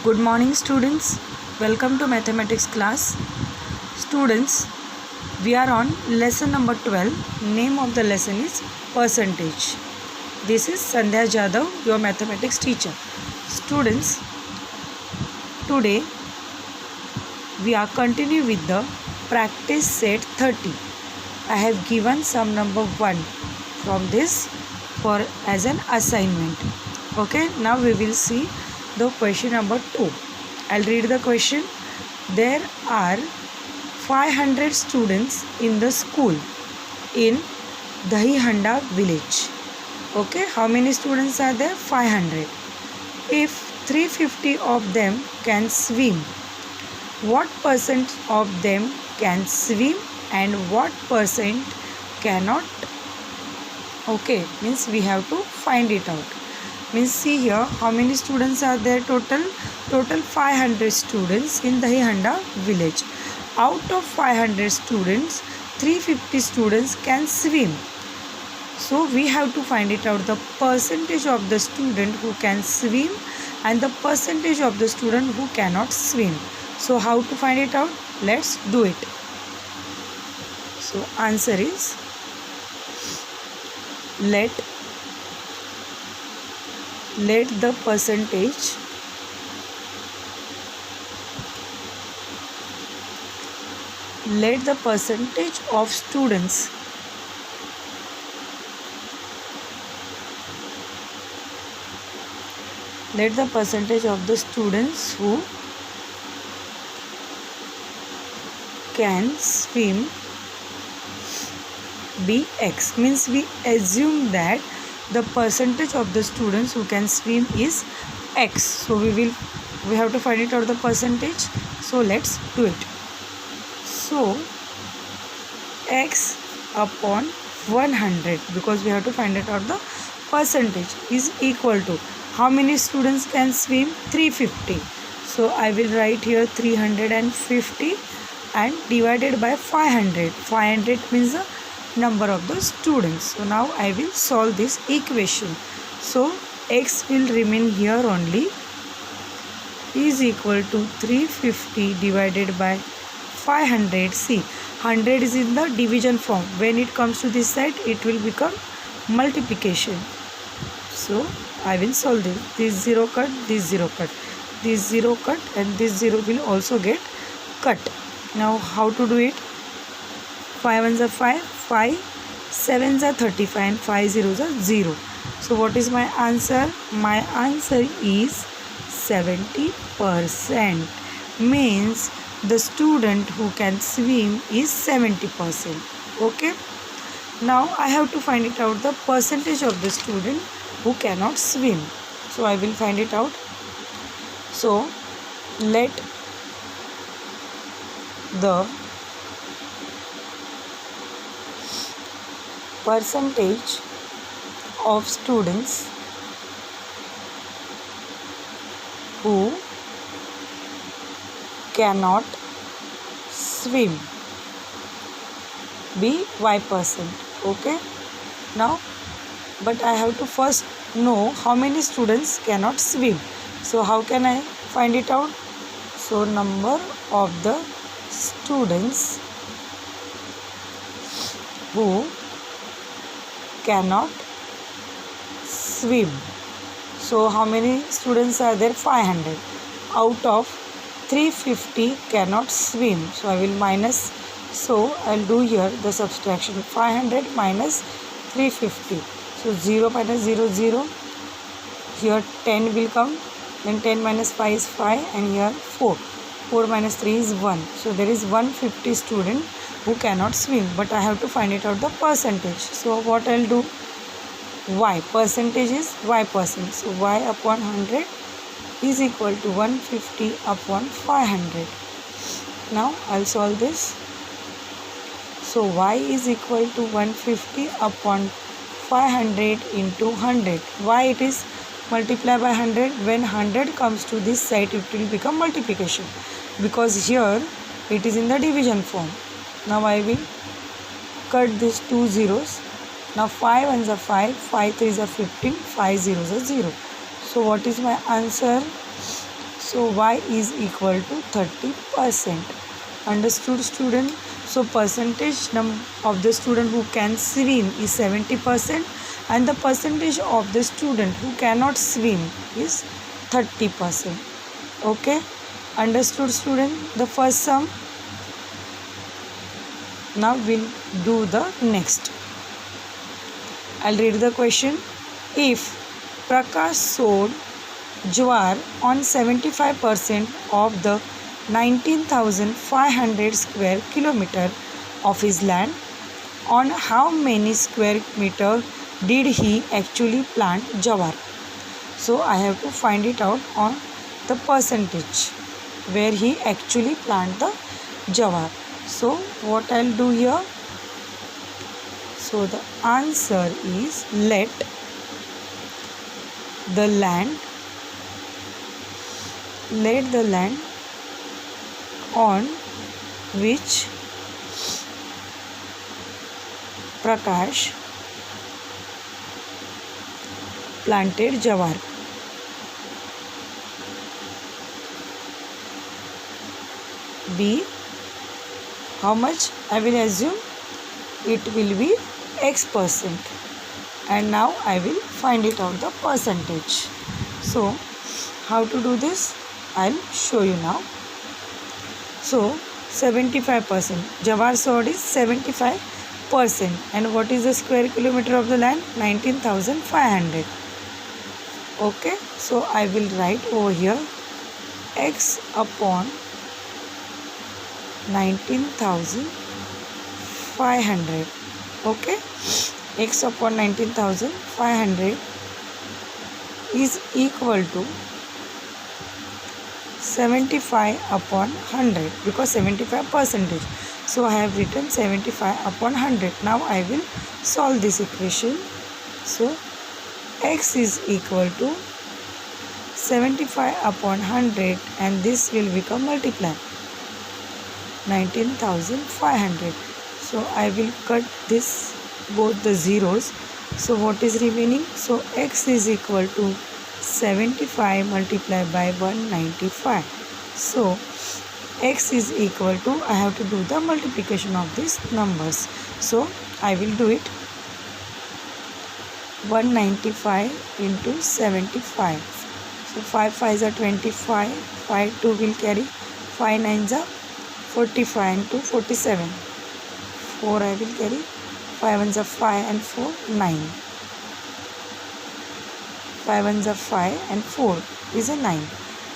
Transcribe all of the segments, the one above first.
Good morning students. Welcome to mathematics class. Students, we are on lesson number 12. Name of the lesson is percentage. This is Sandhya Jadhav, your mathematics teacher. Students, today we are continuing with the practice set 30. I have given sum number 1 from this for as an assignment. Okay, now we will see the question number 2. I'll read the question. There are 500 students in the school in Dahihanda village. Okay, how many students are there? 500. If 350 of them can swim, what percent of them can swim and what percent cannot? Okay, means we have to find it out. Means see here, how many students are there total? Total 500 students in Dahihanda village. Out of 500 students, 350 students can swim. So we have to find it out, the percentage of the student who can swim and the percentage of the student who cannot swim. So how to find it out? Let's do it. So answer is, let the percentage of students who can swim be X. Means we assume that the percentage of the students who can swim is X. So we have to find it out the percentage. So let's do it. So X upon 100, because we have to find it out the percentage, is equal to how many students can swim? 350. So I will write here 350 and divided by 500. 500 means the number of the students. So now I will solve this equation. So X will remain here only, is equal to 350 divided by 500. See, 100 is in the division form. When it comes to this side, it will become multiplication. So I will solve this. This 0 cut, this 0 cut, this 0 cut, and this 0 will also get cut. Now how to do it? 5 ones are 5, 5 7s are 35, and 5 zeros are 0. So what is my answer? My answer is 70%. Means the student who can swim is 70%. Okay. Now I have to find it out the percentage of the student who cannot swim. So I will find it out. So let the percentage of students who cannot swim be Y%. Okay. Now, but I have to first know how many students cannot swim. So how can I find it out? So number of the students who cannot swim. So how many students are there? 500. Out of 350 cannot swim. So I will minus. So I'll do here the subtraction. 500 minus 350. So 0 minus 0, 0. Here 10 will come. Then 10 minus 5 is 5. And here 4. 4 minus 3 is 1. So there is 150 student who cannot swim. But I have to find it out the percentage. So what I'll do? Y. Percentage is Y%. So Y upon 100 is equal to 150 upon 500. Now I'll solve this. So Y is equal to 150 upon 500 into 100. Why it is multiplied by 100? When 100 comes to this side, it will become multiplication, because here it is in the division form. Now I will cut these two zeros. Now 5 ones are 5, 5 threes are 15, 5 zeros are 0. So what is my answer? So y is equal to 30%. Understood, student? So percentage of the student who can swim is 70%, and the percentage of the student who cannot swim is 30%. Okay? Understood, student? The first sum. Now we'll do the next. I'll read the question. If Prakash sowed jowar on 75% of the 19,500 square kilometer of his land, on how many square meter did he actually plant jowar? So I have to find it out on the percentage where he actually plant the jowar. So what I'll do here? So the answer is, let the land on which Prakash planted jowar be, how much? I will assume it will be X%, and now I will find it out the percentage. So how to do this? I'll show you now. So 75%, jowar sowed is 75%, and what is the square kilometer of the land? 19,500. Okay, so I will write over here X upon 19,500. Okay, X upon 19,500 is equal to 75 upon 100, because 75%. So I have written 75 upon 100. Now I will solve this equation. So X is equal to 75 upon 100, and this will become multiply 19,500. So I will cut this, both the zeros. So what is remaining? So X is equal to 75 multiplied by 195. So X is equal to, I have to do the multiplication of these numbers. So I will do it. 195 into 75. So 5 5s are 25. 5 2 will carry. 5 9s are 45 into 47. 4 I will carry. 5 1s are 5 and 4 9. 5 1s are 5 and 4 is a 9.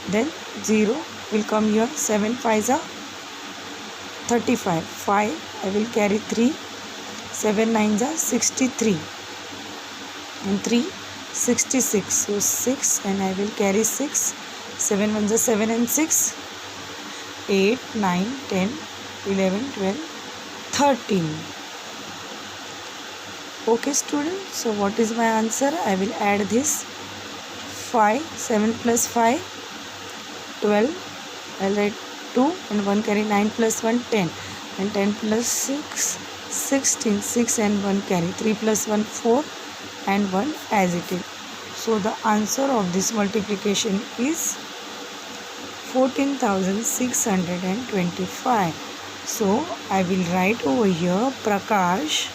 Then 0 will come here. 7 5s are 35. 5 I will carry 3. 7 9s are 63. And 3 66. So 6, and I will carry 6. 7 1s are 7 and 6. 8 9 10 11 12 13. Okay, students, so what is my answer? I will add this. 5 7 plus 5 12. I'll write 2 and 1 carry. 9 plus 1 10, and 10 plus 6 16. 6 and 1 carry. 3 plus 1 4 and 1 as it is. So the answer of this multiplication is 14,625. So I will write over here, Prakash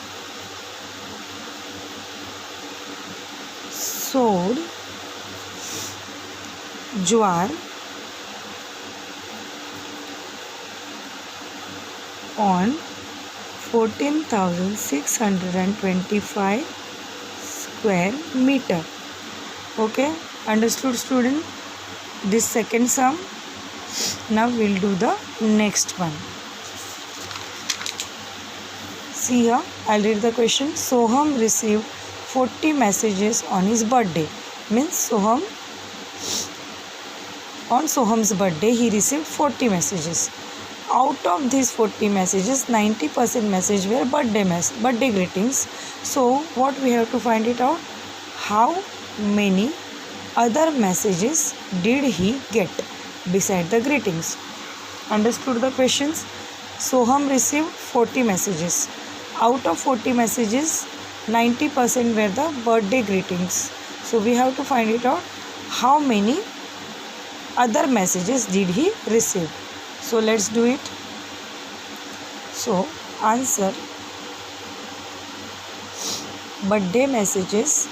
sowed jowar on 14,625 square meter. Okay, understood, student? This second sum. Now we'll do the next one. See here, I'll read the question. Soham received 40 messages on his birthday. Means on Soham's birthday he received 40 messages. Out of these 40 messages, 90% message were birthday greetings. So what we have to find it out? How many other messages did he get beside the greetings? Understood the questions? Soham received 40 messages. Out of 40 messages, 90% were the birthday greetings. So we have to find it out how many other messages did he receive? So let's do it. So answer, birthday messages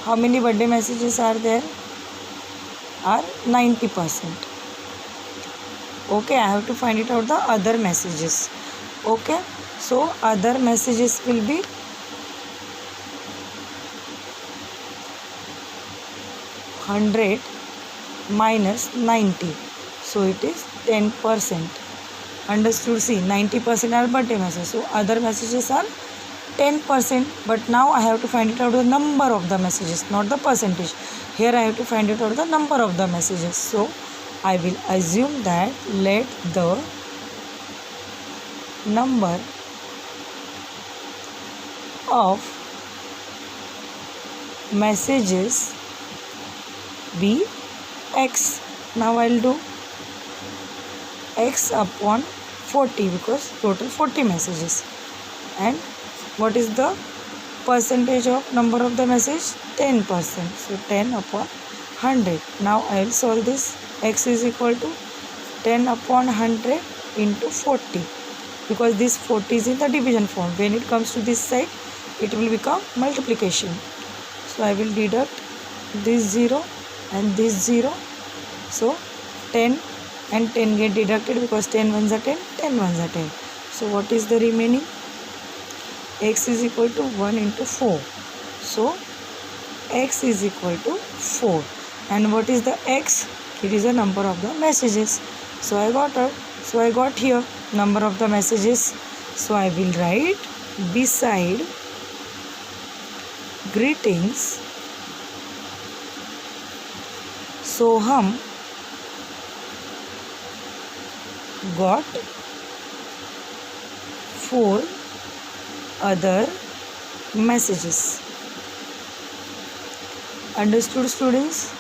how many birthday messages are there? Are 90%. Okay, I have to find it out the other messages. Okay, so other messages will be 100 minus 90, so it is 10%. Understood? See, 90% are birthday messages, so other messages are 10%. But now I have to find it out the number of the messages, not the percentage. Here I have to find it out the number of the messages. So I will assume that let the number of messages be x. Now I will do x upon 40 because total 40 messages. And what is the percentage of number of the message? 10%. So 10 upon 100. Now I will solve this. X is equal to 10 upon 100 into 40, because this 40 is in the division form. When it comes to this side, it will become multiplication. So I will deduct this 0 and this 0. So 10 and 10 get deducted because 10 ones are 10, 10 ones are 10. So what is the remaining? X is equal to 1 into 4. So x is equal to 4. And what is the x? It is the number of the messages. So I got here number of the messages. So I will write beside greetings Soham got 4 other messages. Understood, students?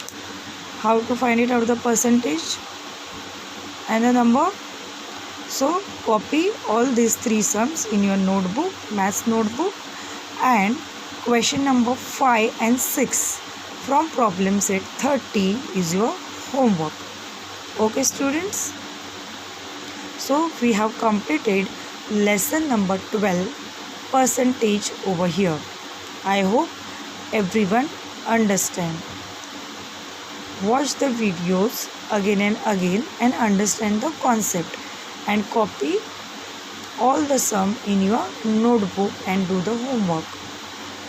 How to find it out the percentage and the number? So copy all these 3 sums in your notebook, maths notebook, and question number 5 and 6 from problem set 30 is your homework. Okay, students? So we have completed lesson number 12, percentage over here. I hope everyone understand. Watch the videos again and again and understand the concept, and copy all the sum in your notebook and do the homework.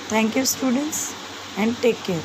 Thank you, students, and take care.